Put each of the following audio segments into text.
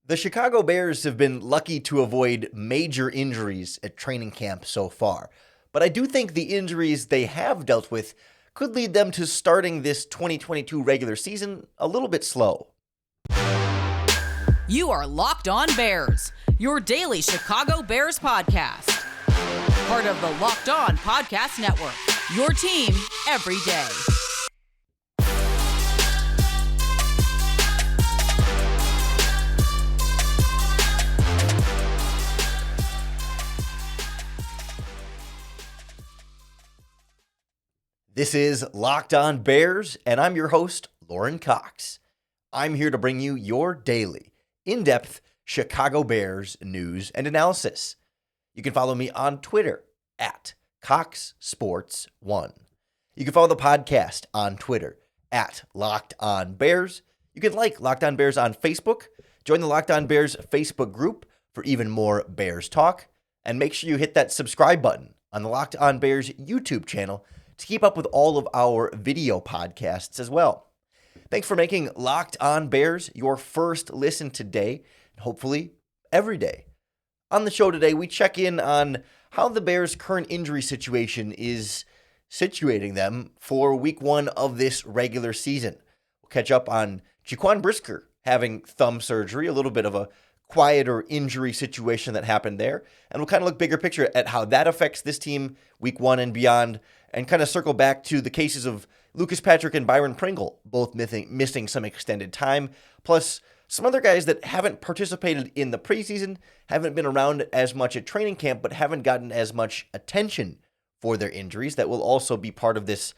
The Chicago Bears have been lucky to avoid major injuries at training camp so far, but I do think the injuries they have dealt with could lead them to starting this 2022 regular season a little bit slow. You are Locked On Bears, your daily Chicago Bears podcast. Part of the Locked On Podcast Network, your team every day. This is Locked On Bears, and I'm your host, Lorin Cox. I'm here to bring you your daily, in-depth Chicago Bears news and analysis. You can follow me on Twitter at CoxSports1. You can follow the podcast on Twitter at Locked On Bears. You can like Locked On Bears on Facebook. Join the Locked On Bears Facebook group for even more Bears talk. And make sure you hit that subscribe button on the Locked On Bears YouTube channel to keep up with all of our video podcasts as well. Thanks for making Locked On Bears your first listen today, and hopefully every day. On the show today, we check in on how the Bears' current injury situation is situating them for week one of this regular season. We'll catch up on Jaquan Brisker having thumb surgery, a little bit of a quieter injury situation that happened there, and we'll kind of look bigger picture at how that affects this team week one and beyond, and kind of circle back to the cases of Lucas Patrick and Byron Pringle, both missing some extended time, plus some other guys that haven't participated in the preseason, haven't been around as much at training camp, but haven't gotten as much attention for their injuries that will also be part of this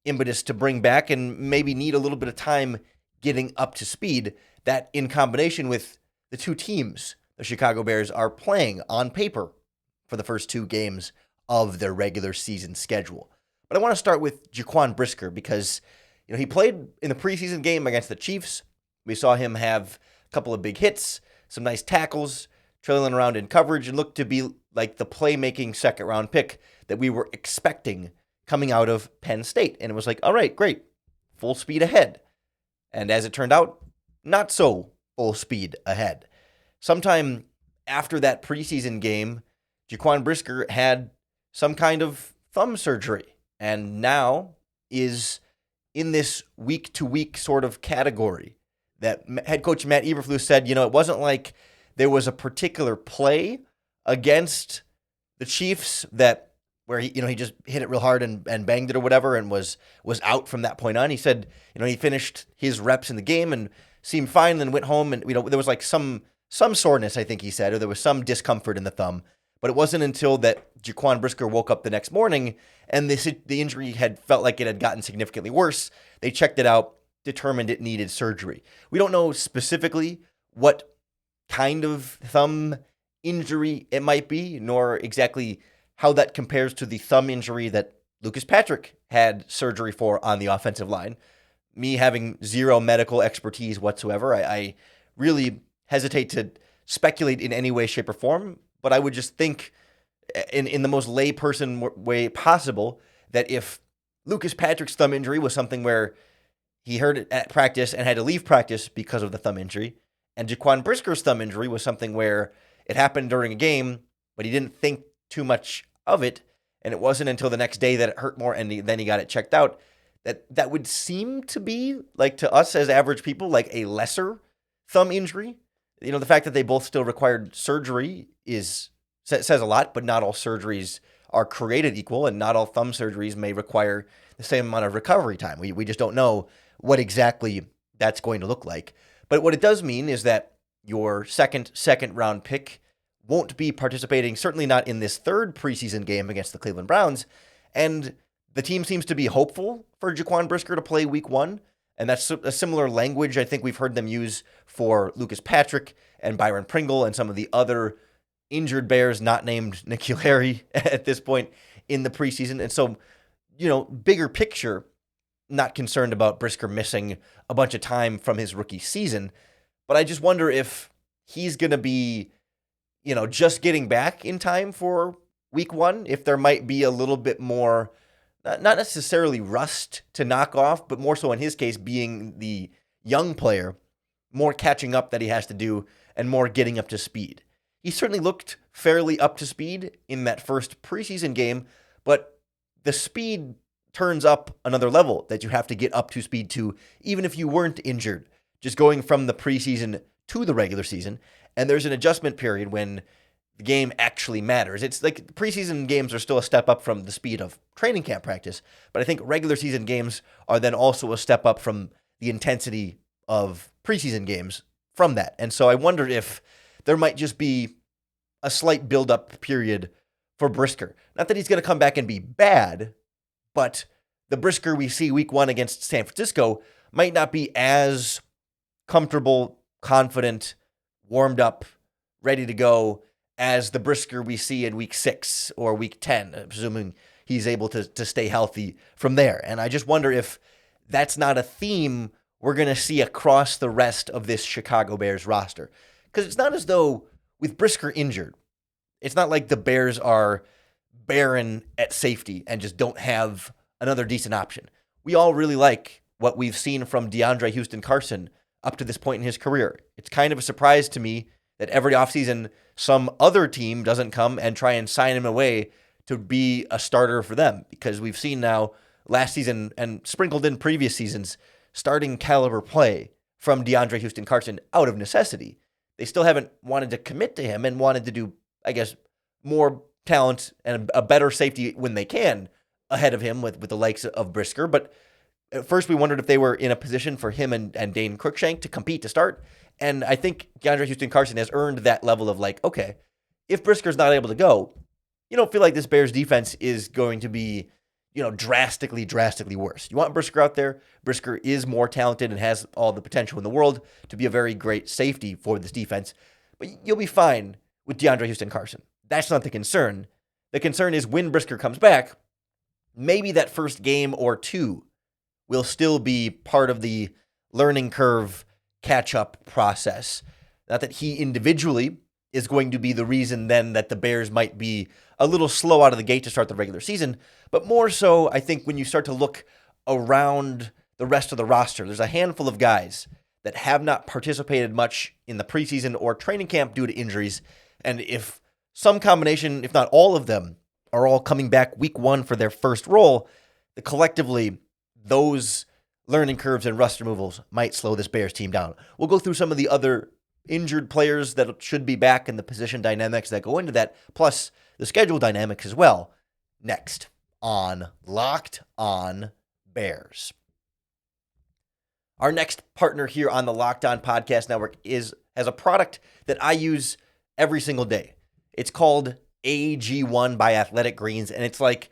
impetus to bring back and maybe need a little bit of time getting up to speed. That in combination with the two teams the Chicago Bears are playing on paper for the first two games of their regular season schedule. But I want to start with Jaquan Brisker because he played in the preseason game against the Chiefs. We saw him have a couple of big hits, some nice tackles, trailing around in coverage, and looked to be like the playmaking second-round pick that we were expecting coming out of Penn State. And it was like, all right, great, full speed ahead. And as it turned out, not so full speed ahead. Sometime after that preseason game, Jaquan Brisker had some kind of thumb surgery and now is in this week-to-week sort of category that head coach Matt Eberflus said, it wasn't like there was a particular play against the Chiefs where he just hit it real hard and banged it or whatever and was out from that point on. He said, he finished his reps in the game and seemed fine, then went home and, there was like some soreness, I think he said, or there was some discomfort in the thumb. But it wasn't until that Jaquan Brisker woke up the next morning and the injury had felt like it had gotten significantly worse. They checked it out, determined it needed surgery. We don't know specifically what kind of thumb injury it might be, nor exactly how that compares to the thumb injury that Lucas Patrick had surgery for on the offensive line. Me having zero medical expertise whatsoever, I really hesitate to speculate in any way, shape, or form, but I would just think in the most layperson way possible that if Lucas Patrick's thumb injury was something where he hurt it at practice and had to leave practice because of the thumb injury, and Jaquan Brisker's thumb injury was something where it happened during a game, but he didn't think too much of it, and it wasn't until the next day that it hurt more, and then he got it checked out, that would seem to be, like to us as average people, like a lesser thumb injury. The fact that they both still required surgery says a lot, but not all surgeries are created equal, and not all thumb surgeries may require the same amount of recovery time. We just don't know what exactly that's going to look like. But what it does mean is that your second round pick won't be participating, certainly not in this third preseason game against the Cleveland Browns. And the team seems to be hopeful for Jaquan Brisker to play week one. And that's a similar language I think we've heard them use for Lucas Patrick and Byron Pringle and some of the other injured Bears not named N'Keal Harry at this point in the preseason. And so, bigger picture, not concerned about Brisker missing a bunch of time from his rookie season. But I just wonder if he's going to be, just getting back in time for week one, if there might be a little bit more, not necessarily rust to knock off, but more so in his case, being the young player, more catching up that he has to do and more getting up to speed. He certainly looked fairly up to speed in that first preseason game, but the speed turns up another level that you have to get up to speed to, even if you weren't injured, just going from the preseason to the regular season. And there's an adjustment period when the game actually matters. It's like preseason games are still a step up from the speed of training camp practice, but I think regular season games are then also a step up from the intensity of preseason games from that. And so I wonder if there might just be a slight build-up period for Brisker. Not that he's going to come back and be bad, but the Brisker we see week 1 against San Francisco might not be as comfortable, confident, warmed up, ready to go as the Brisker we see in week 6 or week 10, presuming he's able to stay healthy from there. And I just wonder if that's not a theme we're going to see across the rest of this Chicago Bears roster. Because it's not as though with Brisker injured, it's not like the Bears are barren at safety and just don't have another decent option. We all really like what we've seen from DeAndre Houston Carson up to this point in his career. It's kind of a surprise to me that every offseason some other team doesn't come and try and sign him away to be a starter for them, because we've seen now last season and sprinkled in previous seasons starting caliber play from DeAndre Houston Carson out of necessity. They still haven't wanted to commit to him and wanted to do, I guess, more talent and a better safety when they can ahead of him with the likes of Brisker. But at first we wondered if they were in a position for him and Dane Cruikshank to compete to start. And I think DeAndre Houston Carson has earned that level of like, okay, if Brisker's not able to go, you don't feel like this Bears defense is going to be, drastically worse. You want Brisker out there. Brisker is more talented and has all the potential in the world to be a very great safety for this defense. But you'll be fine with DeAndre Houston Carson. That's not the concern. The concern is when Brisker comes back, maybe that first game or two will still be part of the learning curve catch-up process. Not that he individually is going to be the reason then that the Bears might be a little slow out of the gate to start the regular season, but more so, I think, when you start to look around the rest of the roster, there's a handful of guys that have not participated much in the preseason or training camp due to injuries, and if some combination, if not all of them, are all coming back week 1 for their first role, collectively, those learning curves and rust removals might slow this Bears team down. We'll go through some of the other injured players that should be back and the position dynamics that go into that, plus the schedule dynamics as well, next on Locked On Bears. Our next partner here on the Locked On Podcast Network has a product that I use every single day. It's called AG1 by Athletic Greens, and it's like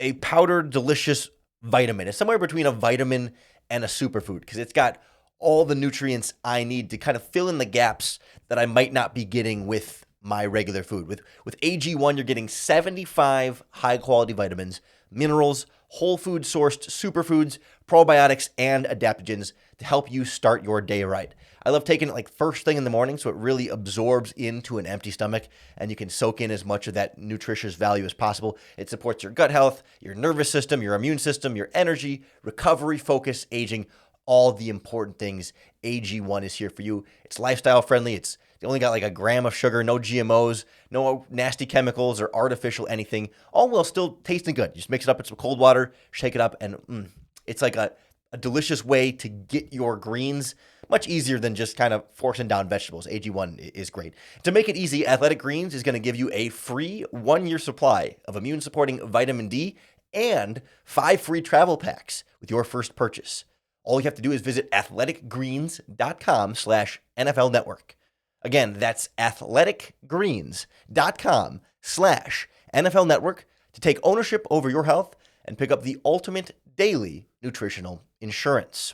a powdered, delicious vitamin. It's somewhere between a vitamin and a superfood because it's got all the nutrients I need to kind of fill in the gaps that I might not be getting with my regular food. With AG1, you're getting 75 high-quality vitamins, minerals, whole food sourced superfoods, probiotics, and adaptogens to help you start your day right. I love taking it like first thing in the morning so it really absorbs into an empty stomach and you can soak in as much of that nutritious value as possible. It supports your gut health, your nervous system, your immune system, your energy, recovery, focus, aging, all the important things. AG1 is here for you. It's lifestyle friendly. They only got like a gram of sugar, no GMOs, no nasty chemicals or artificial anything, all while still tasting good. You just mix it up with some cold water, shake it up, and it's like a delicious way to get your greens. Much easier than just kind of forcing down vegetables. AG1 is great. To make it easy, Athletic Greens is going to give you a free 1-year supply of immune-supporting vitamin D and 5 free travel packs with your first purchase. All you have to do is visit athleticgreens.com/NFL Network. Again, that's athleticgreens.com/NFL Network to take ownership over your health and pick up the ultimate daily nutritional insurance.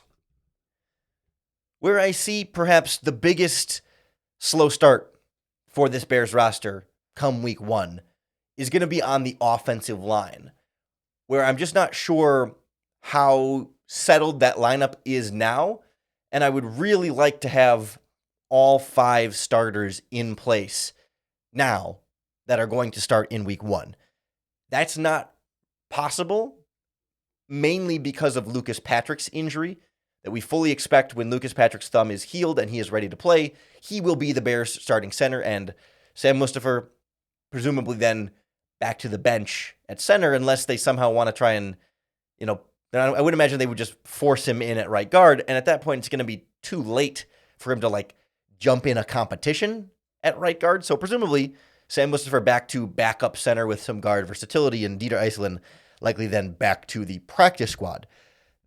Where I see perhaps the biggest slow start for this Bears roster come week 1 is going to be on the offensive line, where I'm just not sure how settled that lineup is now, and I would really like to have all 5 starters in place now that are going to start in week 1. That's not possible, mainly because of Lucas Patrick's injury. that we fully expect when Lucas Patrick's thumb is healed and he is ready to play, he will be the Bears' starting center, and Sam Mustipher presumably then back to the bench at center unless they somehow want to try and, I would imagine they would just force him in at right guard, and at that point it's going to be too late for him to jump in a competition at right guard. So presumably Sam Mustipher back to backup center with some guard versatility, and Dieter Eiselen likely then back to the practice squad.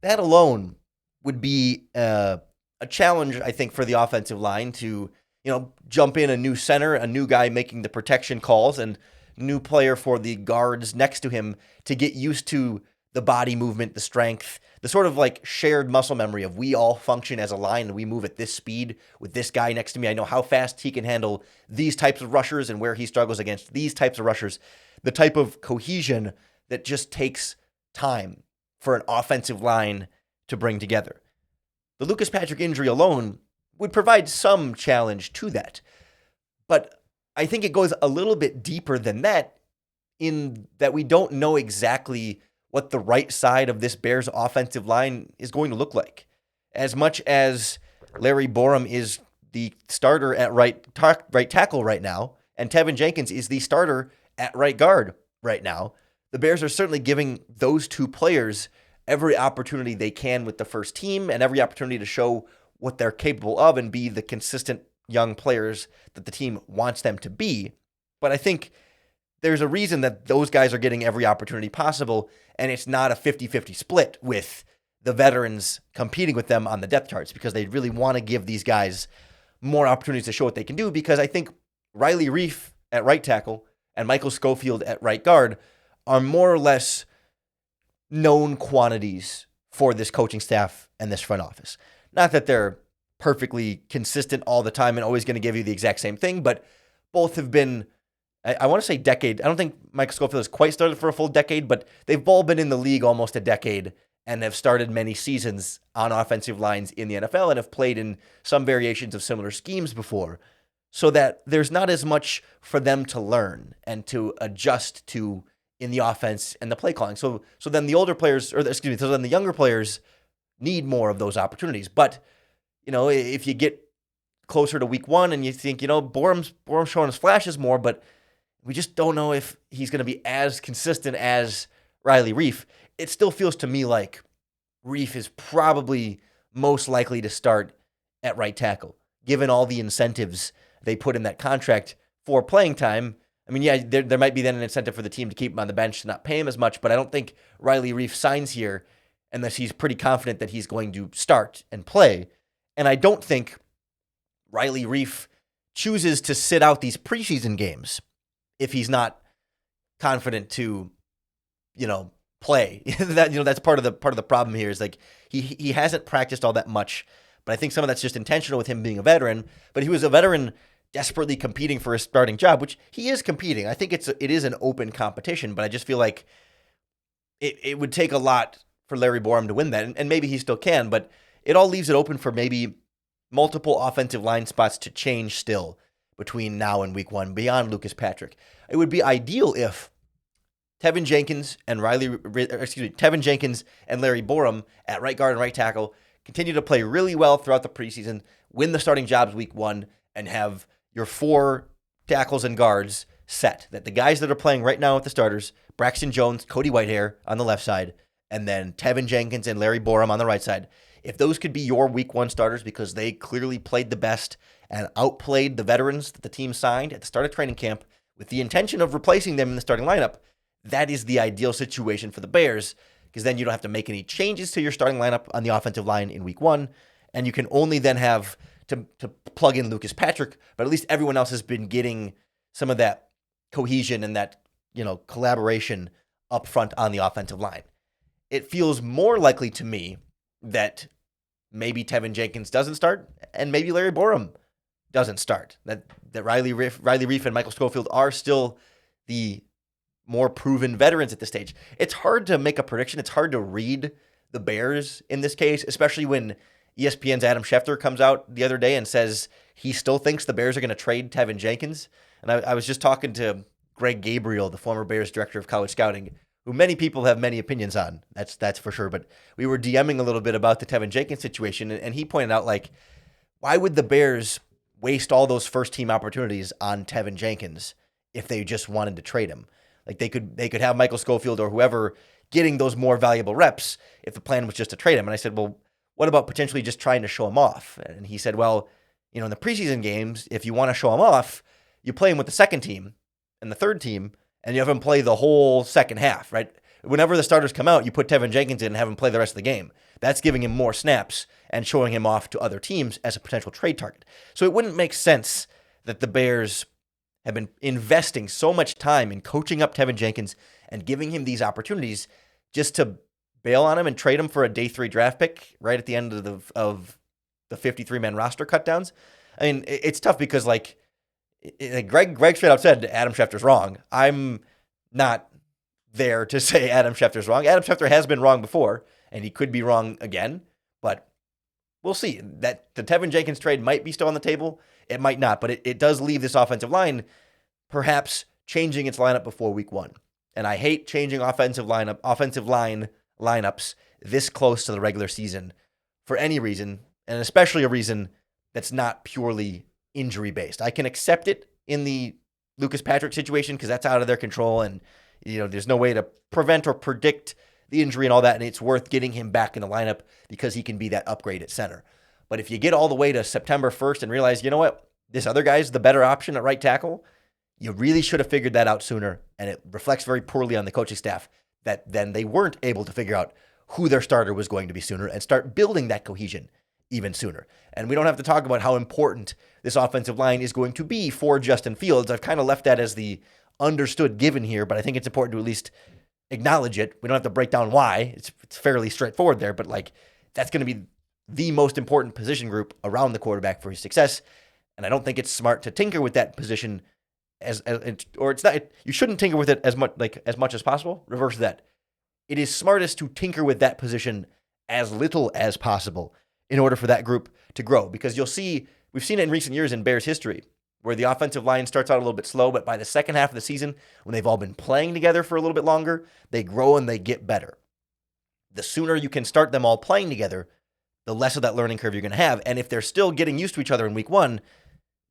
That alone would be a challenge, I think, for the offensive line to, jump in a new center, a new guy making the protection calls, and new player for the guards next to him to get used to the body movement, the strength, the sort of shared muscle memory of we all function as a line and we move at this speed with this guy next to me. I know how fast he can handle these types of rushers and where he struggles against these types of rushers. The type of cohesion that just takes time for an offensive line to bring together. The Lucas Patrick injury alone would provide some challenge to that. But I think it goes a little bit deeper than that, in that we don't know exactly what the right side of this Bears offensive line is going to look like. As much as Larry Borom is the starter at right tackle right now, and Tevin Jenkins is the starter at right guard right now, the Bears are certainly giving those two players every opportunity they can with the first team and every opportunity to show what they're capable of and be the consistent young players that the team wants them to be. But I think there's a reason that those guys are getting every opportunity possible, and it's not a 50-50 split with the veterans competing with them on the depth charts, because they really want to give these guys more opportunities to show what they can do, because I think Riley Reiff at right tackle and Michael Schofield at right guard are more or less known quantities for this coaching staff and this front office. Not that they're perfectly consistent all the time and always going to give you the exact same thing, but both have been, I want to say decade. I don't think Michael Schofield has quite started for a full decade, but they've all been in the league almost a decade and have started many seasons on offensive lines in the NFL and have played in some variations of similar schemes before, so that there's not as much for them to learn and to adjust to in the offense and the play calling. So then the older players, so then the younger players need more of those opportunities. But, if you get closer to week one and you think, Borom's showing us flashes more, but we just don't know if he's going to be as consistent as Riley Reiff, it still feels to me like Reiff is probably most likely to start at right tackle, given all the incentives they put in that contract for playing time. I mean, yeah, there might be then an incentive for the team to keep him on the bench to not pay him as much, but I don't think Riley Reiff signs here unless he's pretty confident that he's going to start and play. And I don't think Riley Reiff chooses to sit out these preseason games if he's not confident to, play. That's part of the problem here is he hasn't practiced all that much, but I think some of that's just intentional with him being a veteran. But he was a veteran desperately competing for a starting job, which he is competing. I think it is an open competition, but I just feel like it would take a lot for Larry Borom to win that, and maybe he still can, but it all leaves it open for maybe multiple offensive line spots to change still between now and week one beyond Lucas Patrick. It would be ideal if Tevin Jenkins and Larry Borom at right guard and right tackle continue to play really well throughout the preseason, win the starting jobs week one, and have your four tackles and guards set. That the guys that are playing right now with the starters, Braxton Jones, Cody Whitehair on the left side, and then Tevin Jenkins and Larry Borom on the right side. If those could be your week one starters because they clearly played the best and outplayed the veterans that the team signed at the start of training camp with the intention of replacing them in the starting lineup, that is the ideal situation for the Bears, because then you don't have to make any changes to your starting lineup on the offensive line in week one, and you can only then have to plug in Lucas Patrick, but at least everyone else has been getting some of that cohesion and that, collaboration up front on the offensive line. It feels more likely to me that maybe Tevin Jenkins doesn't start and maybe Larry Borom doesn't start. That Riley Reiff and Michael Schofield are still the more proven veterans at this stage. It's hard to make a prediction. It's hard to read the Bears in this case, especially when ESPN's Adam Schefter comes out the other day and says he still thinks the Bears are going to trade Tevin Jenkins. And I was just talking to Greg Gabriel, the former Bears director of college scouting, who many people have many opinions on. That's for sure. But we were DMing a little bit about the Tevin Jenkins situation, and he pointed out, like, why would the Bears waste all those first-team opportunities on Tevin Jenkins if they just wanted to trade him? Like, they could have Michael Schofield or whoever getting those more valuable reps if the plan was just to trade him. And I said, well, what about potentially just trying to show him off? And he said, well, in the preseason games, if you want to show him off, you play him with the second team and the third team, and you have him play the whole second half, right? Whenever the starters come out, you put Tevin Jenkins in and have him play the rest of the game. That's giving him more snaps and showing him off to other teams as a potential trade target. So it wouldn't make sense that the Bears have been investing so much time in coaching up Tevin Jenkins and giving him these opportunities just to bail on him and trade him for a day 3 draft pick right at the end of the 53-man roster cutdowns. I mean, it's tough because, like Greg straight up said Adam Schefter's wrong. I'm not there to say Adam Schefter's wrong. Adam Schefter has been wrong before, and he could be wrong again, but we'll see. That the Tevin Jenkins trade might be still on the table. It might not, but it does leave this offensive line perhaps changing its lineup before week 1. And I hate changing offensive line lineups this close to the regular season for any reason, and especially a reason that's not purely injury-based. I can accept it in the Lucas Patrick situation because that's out of their control, and there's no way to prevent or predict the injury and all that, and it's worth getting him back in the lineup because he can be that upgrade at center. But if you get all the way to September 1st and realize, you know what, this other guy's the better option at right tackle, you really should have figured that out sooner, and it reflects very poorly on the coaching staff that then they weren't able to figure out who their starter was going to be sooner and start building that cohesion even sooner. And we don't have to talk about how important this offensive line is going to be for Justin Fields. I've kind of left that as the understood given here, but I think it's important to at least acknowledge it. We don't have to break down why. It's fairly straightforward there, but that's going to be the most important position group around the quarterback for his success. And I don't think it's smart to tinker with that position you shouldn't tinker with it as much as possible. Reverse that. It is smartest to tinker with that position as little as possible in order for that group to grow. Because we've seen it in recent years in Bears history, where the offensive line starts out a little bit slow, but by the second half of the season, when they've all been playing together for a little bit longer, they grow and they get better. The sooner you can start them all playing together, the less of that learning curve you're going to have. And if they're still getting used to each other in week 1,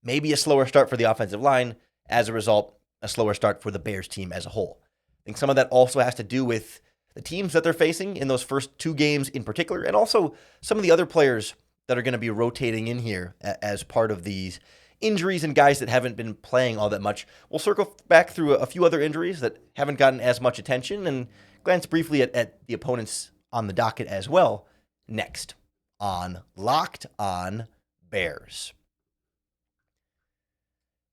maybe a slower start for the offensive line. As a result, a slower start for the Bears team as a whole. I think some of that also has to do with the teams that they're facing in those first 2 games in particular, and also some of the other players that are going to be rotating in here as part of these injuries and guys that haven't been playing all that much. We'll circle back through a few other injuries that haven't gotten as much attention and glance briefly at the opponents on the docket as well next on Locked On Bears.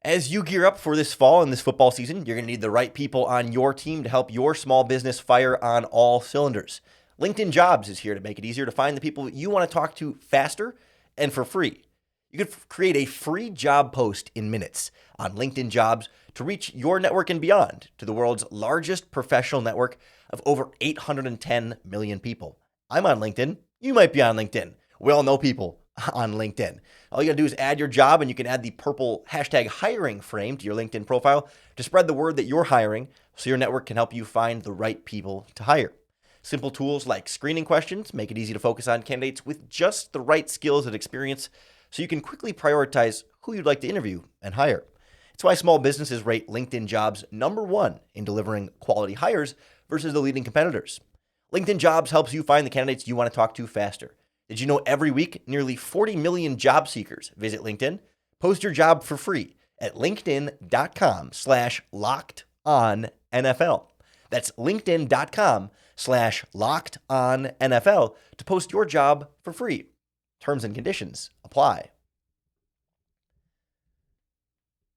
As you gear up for this fall and this football season, you're going to need the right people on your team to help your small business fire on all cylinders. LinkedIn Jobs is here to make it easier to find the people you want to talk to faster and for free. You could create a free job post in minutes on LinkedIn Jobs to reach your network and beyond to the world's largest professional network of over 810 million people. I'm on LinkedIn. You might be on LinkedIn. We all know people on LinkedIn. All you gotta do is add your job, and you can add the purple #hiring frame to your LinkedIn profile to spread the word that you're hiring so your network can help you find the right people to hire. Simple tools like screening questions make it easy to focus on candidates with just the right skills and experience so you can quickly prioritize who you'd like to interview and hire. It's why small businesses rate LinkedIn Jobs #1 in delivering quality hires versus the leading competitors. LinkedIn Jobs helps you find the candidates you want to talk to faster. Did you know every week, nearly 40 million job seekers visit LinkedIn? Post your job for free at linkedin.com/lockedonnfl. That's linkedin.com/lockedonnfl to post your job for free. Terms and conditions apply.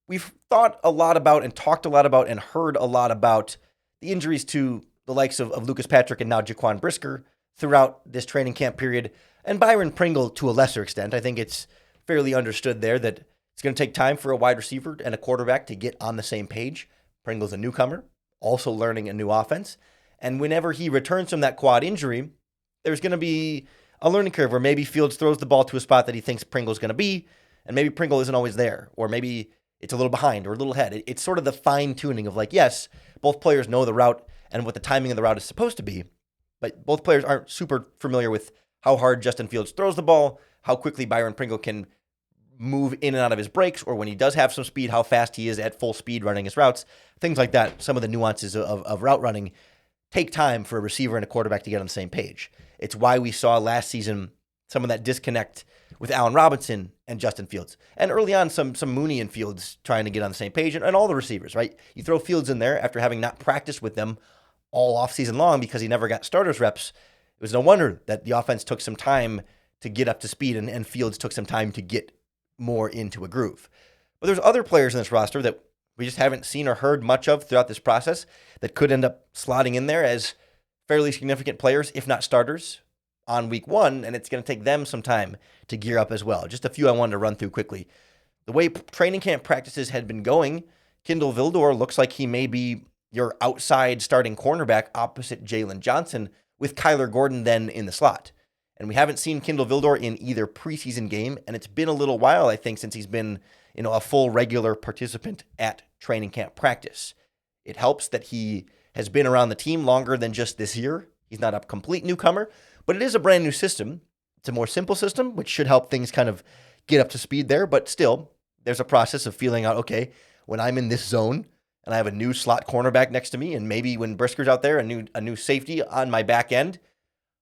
We've thought a lot about and talked a lot about and heard a lot about the injuries to the likes of Lucas Patrick and now Jaquan Brisker throughout this training camp period, and Byron Pringle to a lesser extent. I think it's fairly understood there that it's going to take time for a wide receiver and a quarterback to get on the same page. Pringle's a newcomer, also learning a new offense. And whenever he returns from that quad injury, there's going to be a learning curve where maybe Fields throws the ball to a spot that he thinks Pringle's going to be, and maybe Pringle isn't always there, or maybe it's a little behind or a little ahead. It's sort of the fine tuning of yes, both players know the route and what the timing of the route is supposed to be. But both players aren't super familiar with how hard Justin Fields throws the ball, how quickly Byron Pringle can move in and out of his breaks, or when he does have some speed, how fast he is at full speed running his routes, things like that. Some of the nuances of route running take time for a receiver and a quarterback to get on the same page. It's why we saw last season some of that disconnect with Allen Robinson and Justin Fields. And early on, some Mooney and Fields trying to get on the same page, and all the receivers, right? You throw Fields in there after having not practiced with them all offseason long because he never got starters reps. It was no wonder that the offense took some time to get up to speed, and Fields took some time to get more into a groove. But there's other players in this roster that we just haven't seen or heard much of throughout this process that could end up slotting in there as fairly significant players, if not starters, on week one, and it's going to take them some time to gear up as well. Just a few I wanted to run through quickly. The way training camp practices had been going, Kindle Vildor looks like he may be your outside starting cornerback opposite Jalen Johnson, with Kyler Gordon then in the slot. And we haven't seen Kindle Vildor in either preseason game, and it's been a little while, I think, since he's been, a full regular participant at training camp practice. It helps that he has been around the team longer than just this year. He's not a complete newcomer, but it is a brand new system. It's a more simple system, which should help things kind of get up to speed there. But still, there's a process of feeling out, okay, when I'm in this zone and I have a new slot cornerback next to me, and maybe when Brisker's out there, a new safety on my back end,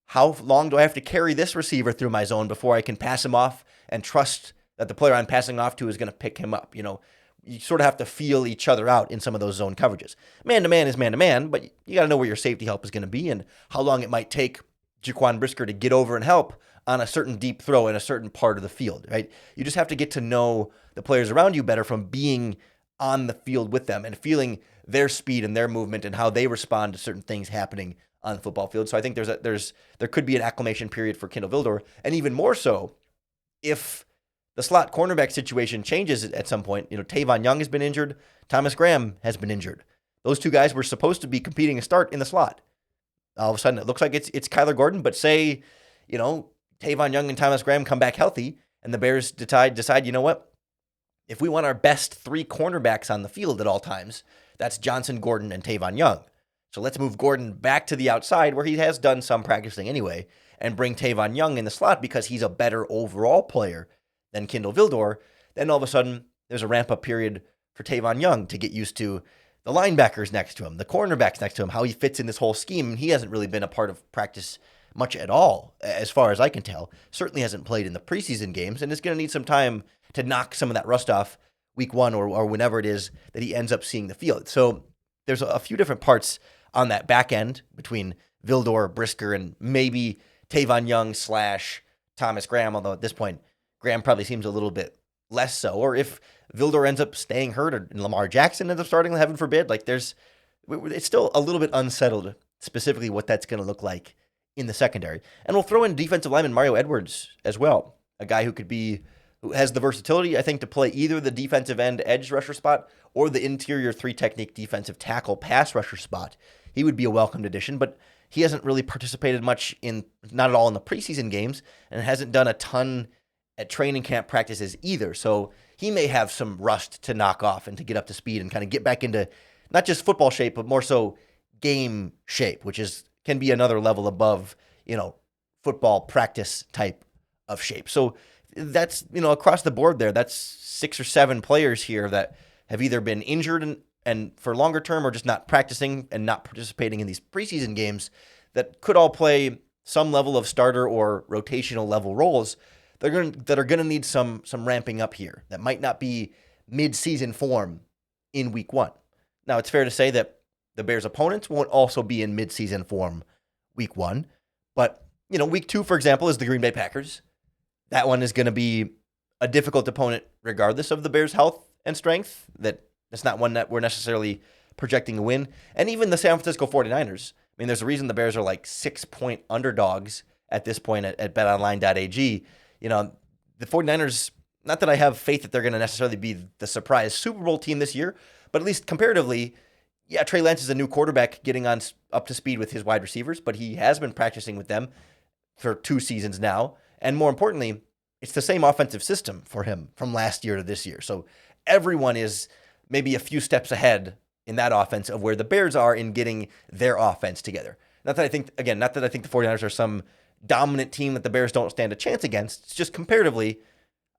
how long do I have to carry this receiver through my zone before I can pass him off and trust that the player I'm passing off to is going to pick him up? You sort of have to feel each other out in some of those zone coverages. Man-to-man is man-to-man, but you got to know where your safety help is going to be and how long it might take Jaquan Brisker to get over and help on a certain deep throw in a certain part of the field, right? You just have to get to know the players around you better from being on the field with them and feeling their speed and their movement and how they respond to certain things happening on the football field. So I think there could be an acclimation period for Kindle Vildor, and even more so if the slot cornerback situation changes at some point. Tavon Young has been injured. Thomas Graham has been injured. Those two guys were supposed to be competing a start in the slot. All of a sudden, it looks like it's Kyler Gordon, but say, Tavon Young and Thomas Graham come back healthy, and the Bears decide, you know what? If we want our best three cornerbacks on the field at all times, that's Johnson, Gordon, and Tavon Young. So let's move Gordon back to the outside where he has done some practicing anyway, and bring Tavon Young in the slot because he's a better overall player than Kindle Vildor. Then all of a sudden, there's a ramp-up period for Tavon Young to get used to the linebackers next to him, the cornerbacks next to him, how he fits in this whole scheme. And he hasn't really been a part of practice much at all, as far as I can tell. Certainly hasn't played in the preseason games, and is going to need some time to knock some of that rust off week one or whenever it is that he ends up seeing the field. So there's a few different parts on that back end between Vildor, Brisker, and maybe Tavon Young / Thomas Graham, although at this point, Graham probably seems a little bit less so. Or if Vildor ends up staying hurt and Lamar Jackson ends up starting, heaven forbid, it's still a little bit unsettled specifically what that's going to look like in the secondary. And we'll throw in defensive lineman Mario Edwards as well, a guy who has the versatility, I think, to play either the defensive end edge rusher spot or the interior three technique defensive tackle pass rusher spot. He would be a welcomed addition, but he hasn't really participated much not at all in the preseason games, and hasn't done a ton at training camp practices either. So he may have some rust to knock off and to get up to speed and kind of get back into not just football shape, but more so game shape, which can be another level above, football practice type of shape. So that's, across the board there, that's 6 or 7 players here that have either been injured and for longer term or just not practicing and not participating in these preseason games that could all play some level of starter or rotational level roles that are going to need some ramping up here that might not be mid-season form in week one. Now, it's fair to say that the Bears' opponents won't also be in mid-season form week one, but, week 2, for example, is the Green Bay Packers. That one is going to be a difficult opponent regardless of the Bears' health and strength. That's not one that we're necessarily projecting a win. And even the San Francisco 49ers. I mean, there's a reason the Bears are like 6-point underdogs at this point at betonline.ag. The 49ers, not that I have faith that they're going to necessarily be the surprise Super Bowl team this year, but at least comparatively, yeah, Trey Lance is a new quarterback getting up to speed with his wide receivers, but he has been practicing with them for 2 seasons now. And more importantly, it's the same offensive system for him from last year to this year. So everyone is maybe a few steps ahead in that offense of where the Bears are in getting their offense together. Not that I think the 49ers are some dominant team that the Bears don't stand a chance against. It's just comparatively,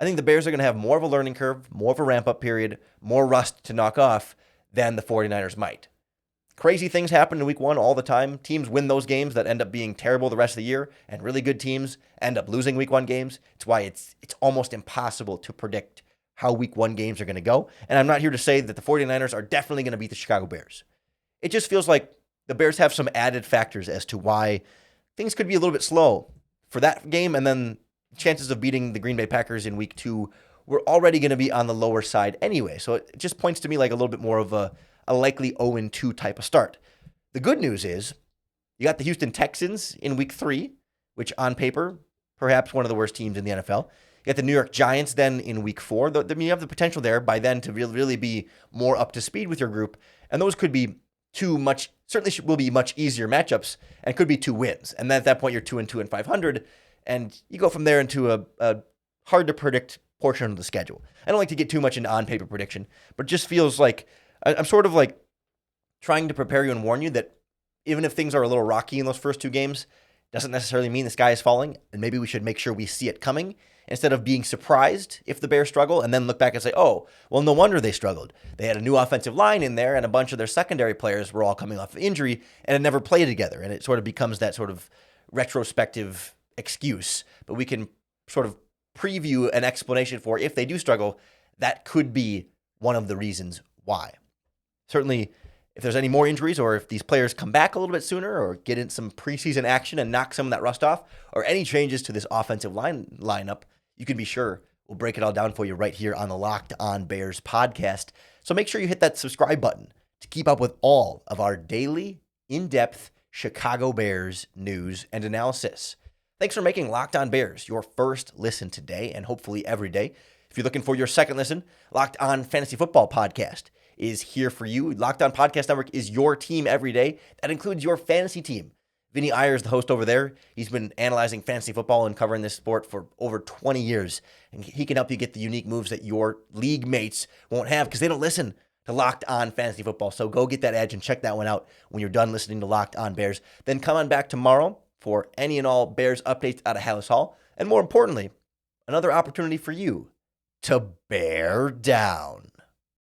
I think the Bears are going to have more of a learning curve, more of a ramp-up period, more rust to knock off than the 49ers might. Crazy things happen in week one all the time. Teams win those games that end up being terrible the rest of the year, and really good teams end up losing week one games. It's why it's almost impossible to predict how week one games are going to go. And I'm not here to say that the 49ers are definitely going to beat the Chicago Bears. It just feels like the Bears have some added factors as to why things could be a little bit slow for that game, and then chances of beating the Green Bay Packers in week two were already going to be on the lower side anyway. So it just points to me like a little bit more of a likely 0-2 type of start. The good news is you got the Houston Texans in week 3, which on paper, perhaps one of the worst teams in the NFL. You got the New York Giants then in week 4. You have the potential there by then to really be more up to speed with your group. And those could be will be much easier matchups and could be 2 wins. And then at that point, you're 2-2 and 500. And you go from there into a hard to predict portion of the schedule. I don't like to get too much into on-paper prediction, but it just feels like I'm sort of like trying to prepare you and warn you that even if things are a little rocky in those first 2 games, doesn't necessarily mean the sky is falling, and maybe we should make sure we see it coming instead of being surprised if the Bears struggle and then look back and say, oh, well, no wonder they struggled. They had a new offensive line in there, and a bunch of their secondary players were all coming off of injury and had never played together, and it sort of becomes that sort of retrospective excuse. But we can sort of preview an explanation for if they do struggle, that could be one of the reasons why. Certainly, if there's any more injuries or if these players come back a little bit sooner or get in some preseason action and knock some of that rust off, or any changes to this offensive lineup, you can be sure we'll break it all down for you right here on the Locked On Bears podcast. So make sure you hit that subscribe button to keep up with all of our daily, in-depth Chicago Bears news and analysis. Thanks for making Locked On Bears your first listen today and hopefully every day. If you're looking for your second listen, Locked On Fantasy Football Podcast is here for you. Locked On Podcast Network is your team every day. That includes your fantasy team. Vinny Iyer is the host over there. He's been analyzing fantasy football and covering this sport for over 20 years. And he can help you get the unique moves that your league mates won't have because they don't listen to Locked On Fantasy Football. So go get that edge and check that one out when you're done listening to Locked On Bears. Then come on back tomorrow for any and all Bears updates out of Hallis Hall. And more importantly, another opportunity for you to bear down.